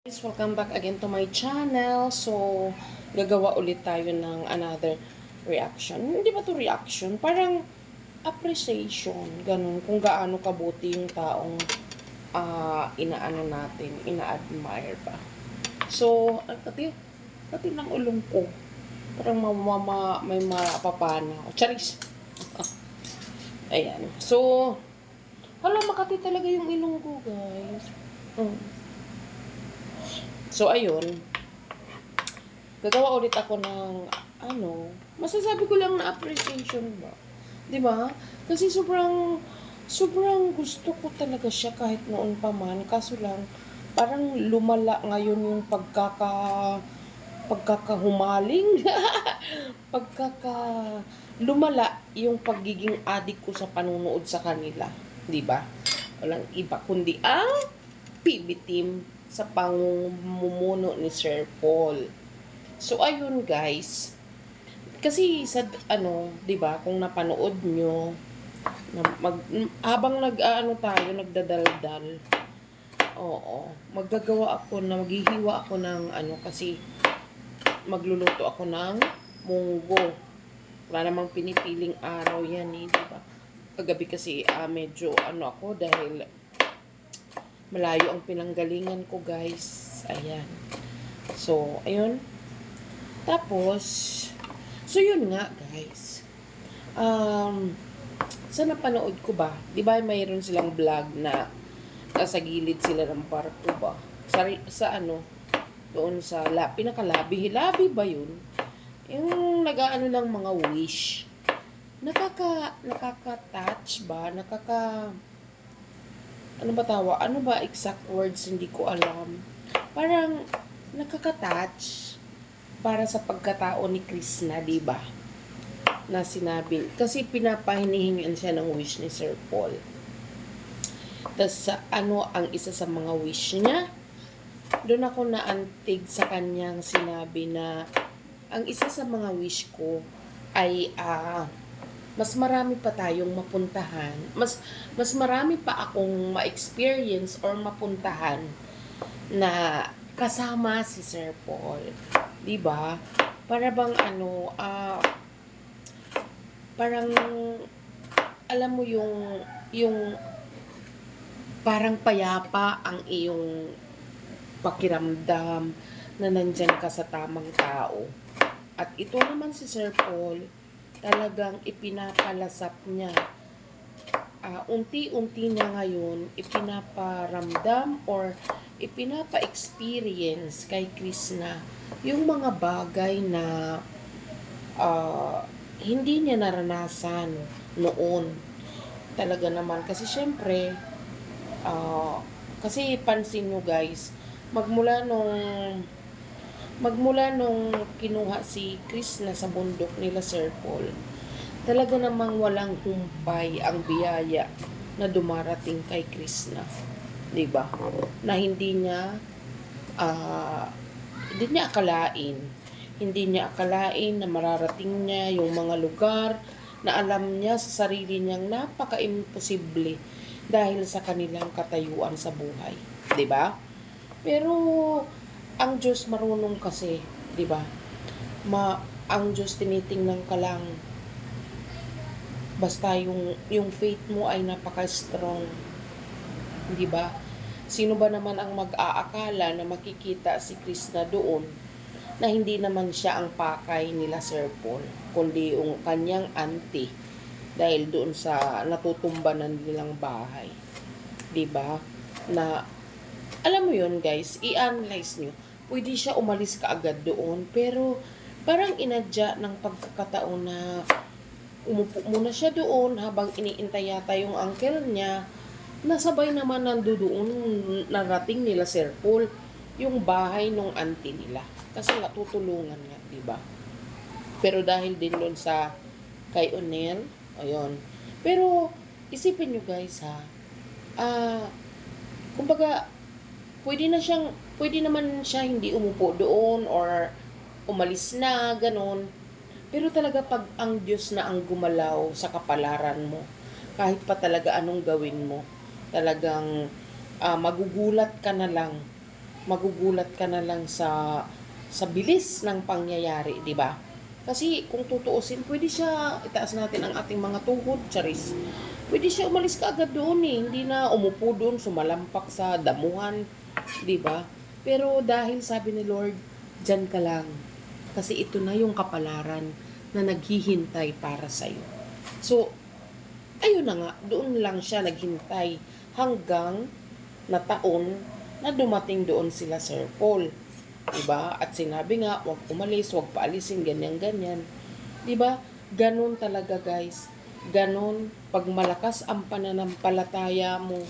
Guys, welcome back again to my channel. So, gagawa ulit tayo ng another reaction. Hindi ba to reaction? Parang appreciation. Ganun. Kung gaano kabuti yung taong inaano natin, ina-admire ba. So, pati ng ulong ko. Parang may mapapana. Charis. Ayan. So, hala, makati talaga yung ilong ko, guys. So, ayun. Gagawa ulit ako ng, masasabi ko lang na appreciation ba? 'Di ba? Kasi sobrang gusto ko talaga siya kahit noon pa man. Kaso lang, parang lumala ngayon yung pagkakahumaling. Lumala yung pagiging adik ko sa panunood sa kanila. 'Di ba? Walang iba kundi ang PB team sa pangmumuno ni Sir Paul. So ayun guys, kasi sa 'di ba, kung napanood nyo na habang tayo nagdadaldal. Oo, maghihiwa ako ng kasi magluluto ako ng munggo. Wala namang pinipiling araw yan di ba? Kagabi kasi medyo ako dahil malayo ang pinanggalingan ko, guys. Ayan. So, ayun. Tapos, so yun nga, guys. Sa napanood ko ba? Di ba mayroon silang vlog na sa gilid sila ng barko ba? Doon sa pinakalabi ba yun? Yung nag-aano ng mga wish. Nakaka-touch ba? Ano ba exact words, hindi ko alam. Parang nakaka-touch para sa pagkatao ni Krishna, di ba? Na sinabi, kasi pinapahinihingan siya ng wish ni Sir Paul. Tapos ang isa sa mga wish niya? Doon ako naantig sa kanyang sinabi na ang isa sa mga wish ko ay mas marami pa tayong mapuntahan, mas marami pa akong ma-experience or mapuntahan na kasama si Sir Paul. 'Di ba? Para bang parang alam mo yung parang payapa ang iyong pakiramdam na nandyan ka sa tamang tao. At ito naman si Sir Paul, talagang ipinapalasap niya. Unti-unti niya ngayon ipinaparamdam or ipinapa-experience kay Krishna yung mga bagay na hindi niya naranasan noon. Talaga naman. Kasi syempre, kasi pansin nyo guys, magmula nung kinuha si Krishna sa bundok nila Sir Paul, talaga namang walang humpay ang biyaya na dumarating kay Krishna. 'Di ba? Na hindi niya akalain na mararating niya yung mga lugar na alam niya sa sarili niyang napaka-imposible dahil sa kanilang katayuan sa buhay. 'Di ba? Pero ang Diyos marunong kasi, 'di ba? Ang Diyos tinitingnan ka lang basta yung faith mo ay napaka-strong. 'Di ba? Sino ba naman ang mag-aakala na makikita si Krishna doon na hindi naman siya ang pakay nila Sir Paul, kundi yung kanyang auntie dahil doon sa natutumbanan nilang bahay. 'Di ba? Na alam mo yun guys, i-analyze nyo. Pwede siya umalis kaagad doon, pero parang inadya ng pagkakataon na umupo muna siya doon habang iniintay yata yung uncle niya. Nasabay naman nandoon narating nila Sir Paul yung bahay ng auntie nila. Kasi natutulungan nga, di ba? Pero dahil din doon sa kay Onel, ayun. Pero isipin nyo guys ha, kumbaga pwede naman siya hindi umupo doon or umalis na, ganon. Pero talaga pag ang Diyos na ang gumalaw sa kapalaran mo, kahit pa talaga anong gawin mo, talagang magugulat ka na lang magugulat ka na lang sa bilis ng pangyayari, di ba? Kasi kung tutuusin, pwede siya, itaas natin ang ating mga tuhod, charis. Pwede siya umalis ka agad doon eh. Hindi na umupo doon, sumalampak sa damuhan, di ba? Pero dahil sabi ni Lord, dyan ka lang. Kasi ito na yung kapalaran na naghihintay para sa'yo. So, ayun na nga, doon lang siya naghintay hanggang na taon na dumating doon sila Sir Paul. Diba? At sinabi nga, wag umalis, wag paalisin, ganyan-ganyan. Diba? Ganon talaga guys. Ganon, pag malakas ang pananampalataya mo,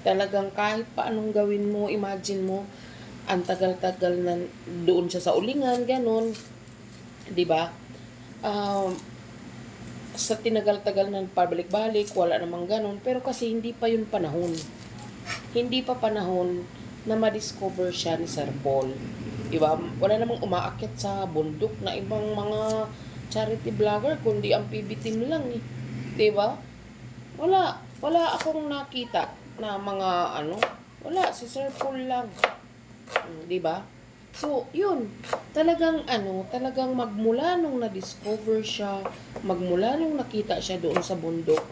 talagang kahit pa anong gawin mo, imagine mo, ang tagal-tagal na doon siya sa ulingan, ganon. Diba? Um, sa tinagal-tagal ng pabalik-balik, wala namang ganon. Pero kasi hindi pa yun panahon. Hindi pa panahon na ma-discover siya ni Sir Paul. Diba? Wala namang umaakyat sa bundok na ibang mga charity vlogger, kundi ang PB team lang eh. Diba? Wala akong nakita na mga wala, si Sir Paul lang. Diba? So, yun. Talagang magmula nung na-discover siya, magmula nung nakita siya doon sa bundok,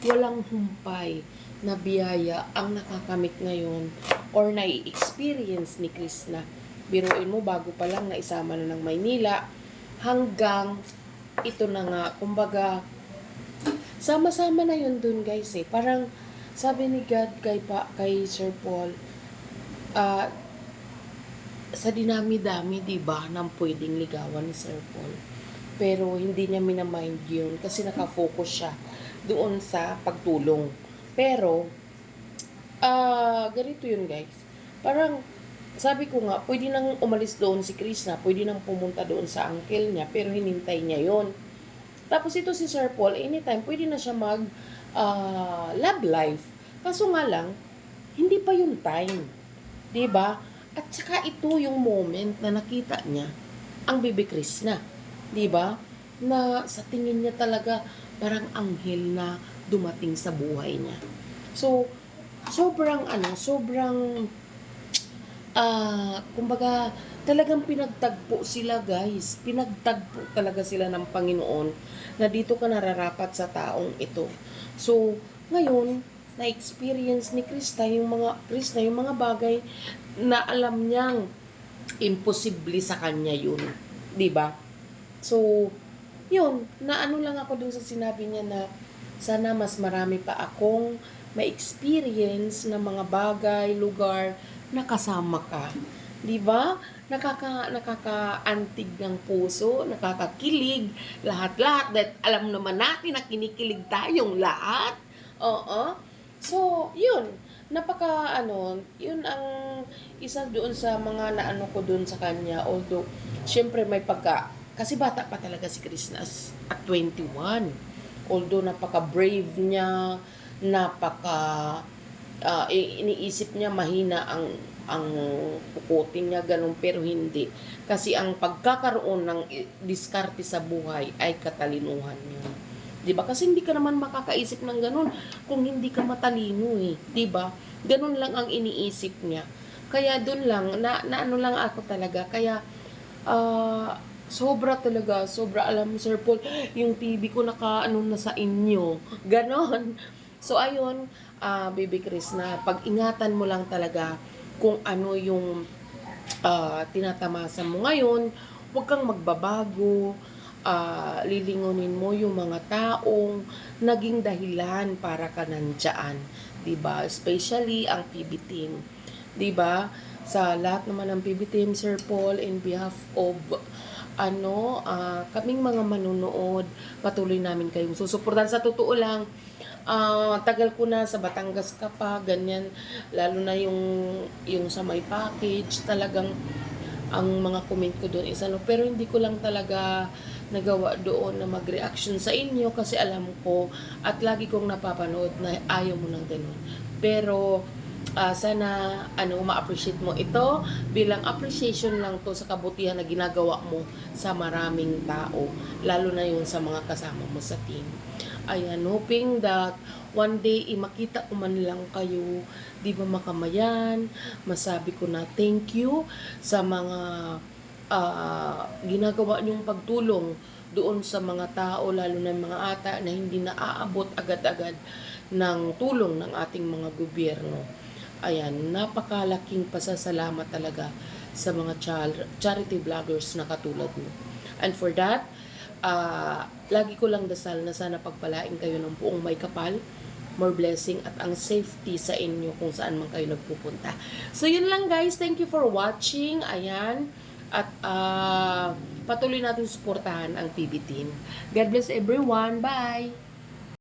walang humpay na biyaya ang nakakamit ngayon or nai-experience ni Krishna. Biruin mo, bago pa lang naisama na ng Maynila, hanggang ito na nga, kumbaga, sama-sama na yun dun guys eh. Parang sabi ni God kay Sir Paul, sa dinami-dami, diba, nang pwedeng ligawan ni Sir Paul. Pero hindi niya minamind yun kasi nakafocus siya doon sa pagtulong. Pero, ganito yun guys. Parang, sabi ko nga, pwede nang umalis doon si Krishna, pwede nang pumunta doon sa uncle niya, pero hinintay niya yon. Tapos ito si Sir Paul, anytime, pwede na siya love life. Kaso nga lang, hindi pa yung time. Diba? At saka ito yung moment na nakita niya ang Baby Krishna. Diba? Na sa tingin niya talaga parang anghel na dumating sa buhay niya. So, sobrang kumbaga, talagang pinagtagpo sila guys. Pinagtagpo talaga sila ng Panginoon na dito ka nararapat sa taong ito. So, ngayon, na-experience ni Krishna yung mga bagay na alam niyang imposible sa kanya yun. 'Di ba? So, yun, naano lang ako dun sa sinabi niya na sana mas marami pa akong ma-experience na mga bagay, lugar na kasama ka. 'Di ba? Nakakaantig ng puso, nakakakilig, lahat-lahat. That alam naman natin na kinikilig tayong lahat. Oo. So, yun. Yun ang isa doon sa mga naano ko doon sa kanya. Although, syempre may kasi bata pa talaga si Krishna at 21. Although napaka-brave niya, iniisip niya mahina ang pukutin niya, ganun, pero hindi. Kasi ang pagkakaroon ng diskarte sa buhay ay katalinuhan niya. 'Di ba? Kasi hindi ka naman makakaisip ng ganun kung hindi ka matalino eh, 'di ba? Ganun lang ang iniisip niya. Kaya doon lang ano lang ako talaga. Kaya sobra alam mo Sir Paul, yung TV ko na sa inyo. Ganon. So ayun, Baby Krishna, pag-ingatan mo lang talaga kung ano yung tinatamasa mo ngayon. Huwag kang magbabago. Lilingunin mo yung mga taong naging dahilan para ka nandyan, 'di ba? Especially ang PB team, 'di ba? Sa lahat naman ng PB team, Sir Paul, in behalf of kaming mga manunood, patuloy namin kayong susuportahan. Sa totoo lang, tagal ko na sa Batangas ka pa, ganyan, lalo na yung sa my package, talagang ang mga comment ko doon is pero hindi ko lang talaga nagawa doon na mag-reaction sa inyo kasi alam ko at lagi kong napapanood na ayaw mo ng ganun. Pero sana ma-appreciate mo ito bilang appreciation lang to sa kabutihan na ginagawa mo sa maraming tao, lalo na yung sa mga kasama mo sa team. Ayan, hoping that one day makita ko man lang kayo, di ba makamayan, masabi ko na thank you sa mga ginagawa niyong pagtulong doon sa mga tao, lalo na mga ata na hindi naaabot agad-agad ng tulong ng ating mga gobyerno. Ayan, napakalaking pasasalamat talaga sa mga charity vloggers na katulad mo. And for that, lagi ko lang dasal na sana pagpalain kayo ng buong may kapal, more blessing at ang safety sa inyo kung saan man kayo nagpupunta. So yun lang guys, thank you for watching. Ayan, at patuloy natin suportahan ang PB Team. God bless everyone. Bye!